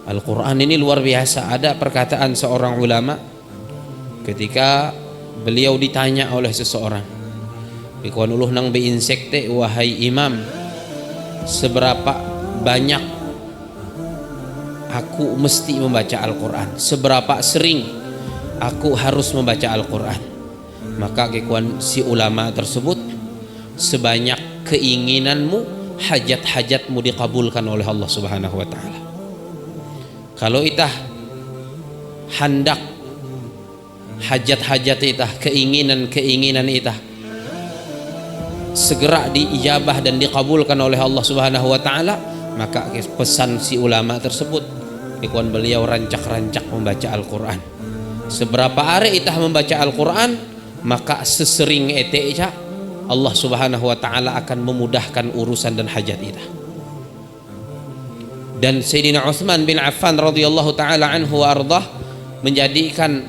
Al-Quran ini luar biasa. Ada perkataan seorang ulama ketika beliau ditanya oleh seseorang, "Ikuan uluh nang be insekte, wahai imam, seberapa banyak aku mesti membaca Al-Quran? Seberapa sering aku harus membaca Al-Quran?" Maka kekuan si ulama tersebut, "Sebanyak keinginanmu, hajat-hajatmu dikabulkan oleh Allah Subhanahu wa Ta'ala." Kalau itah hendak hajat-hajat itah, keinginan-keinginan itah segera diijabah dan dikabulkan oleh Allah Subhanahu wa Ta'ala, maka pesan si ulama tersebut, ikuan beliau rancak-rancak membaca Al-Quran. Seberapa hari itah membaca Al-Quran, maka sesering ete itah Allah Subhanahu wa Ta'ala akan memudahkan urusan dan hajat itah. Dan Sayyidina Utsman bin Affan radhiyallahu taala anhu wa ardah menjadikan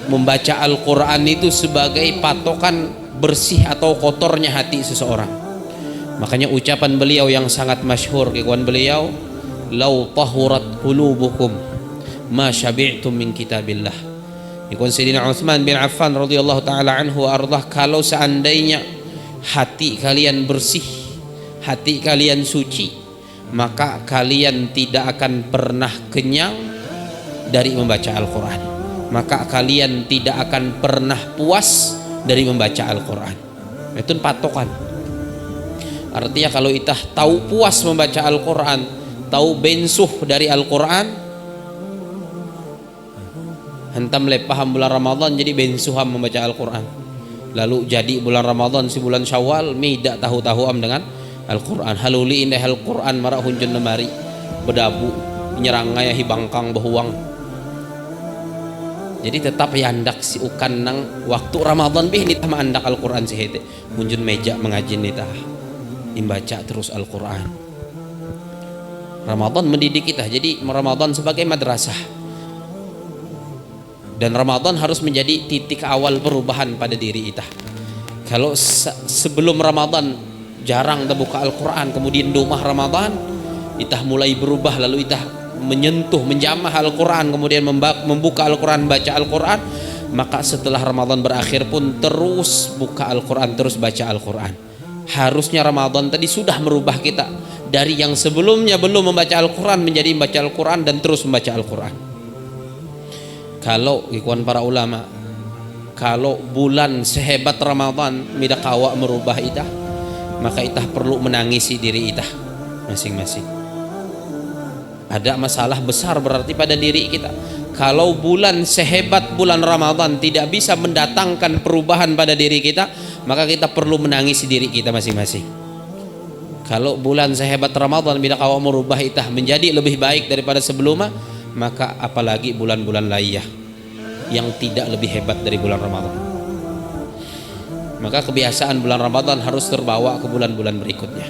membaca Al-Quran itu sebagai patokan bersih atau kotornya hati seseorang. Makanya ucapan beliau yang sangat masyhur, kawan beliau, "Lau tahurat qulubukum ma syabi'tum min kitabillah." Ikon Sayyidina Utsman bin Affan radhiyallahu taala anhu wa ardah, kalau seandainya hati kalian bersih, hati kalian suci, maka kalian tidak akan pernah kenyang dari membaca Al-Quran, maka kalian tidak akan pernah puas dari membaca Al-Quran. Itu patokan. Artinya kalau itah tahu puas membaca Al-Quran, tahu bensuh dari Al-Quran, hentam lepaham bulan Ramadan jadi bensuham membaca Al-Quran, lalu jadi bulan Ramadan si bulan Syawal tidak tahu-tahu am dengan Al-Quran. Haluli indah Al-Quran marah hunjun nemari bedabu nyerangnya hibangkang behuang. Jadi tetap yandak si ukan nang waktu Ramadan bih nitah mandak Al-Quran si hete hunjun meja mengajin nitah imbaca terus Al-Quran. Ramadan mendidik kita, jadi Ramadan sebagai madrasah, dan Ramadan harus menjadi titik awal perubahan pada diri kita. Kalau sebelum Ramadan jarang terbuka Al-Quran, kemudian domah Ramadan itah mulai berubah, lalu itah menyentuh, menjamah Al-Quran, kemudian membuka Al-Quran, baca Al-Quran, maka setelah Ramadan berakhir pun terus buka Al-Quran, terus baca Al-Quran. Harusnya Ramadan tadi sudah merubah kita dari yang sebelumnya belum membaca Al-Quran menjadi membaca Al-Quran dan terus membaca Al-Quran. Kalau ikuan para ulama, kalau bulan sehebat Ramadan midak awak merubah itah, maka itah perlu menangisi diri itah masing-masing. Ada masalah besar berarti pada diri kita. Kalau bulan sehebat bulan Ramadan tidak bisa mendatangkan perubahan pada diri kita, maka kita perlu menangisi diri kita masing-masing. Kalau bulan sehebat Ramadan bila awak merubah itah menjadi lebih baik daripada sebelumnya, maka apalagi bulan-bulan lainnya yang tidak lebih hebat dari bulan Ramadan. Maka kebiasaan bulan Ramadan harus terbawa ke bulan-bulan berikutnya.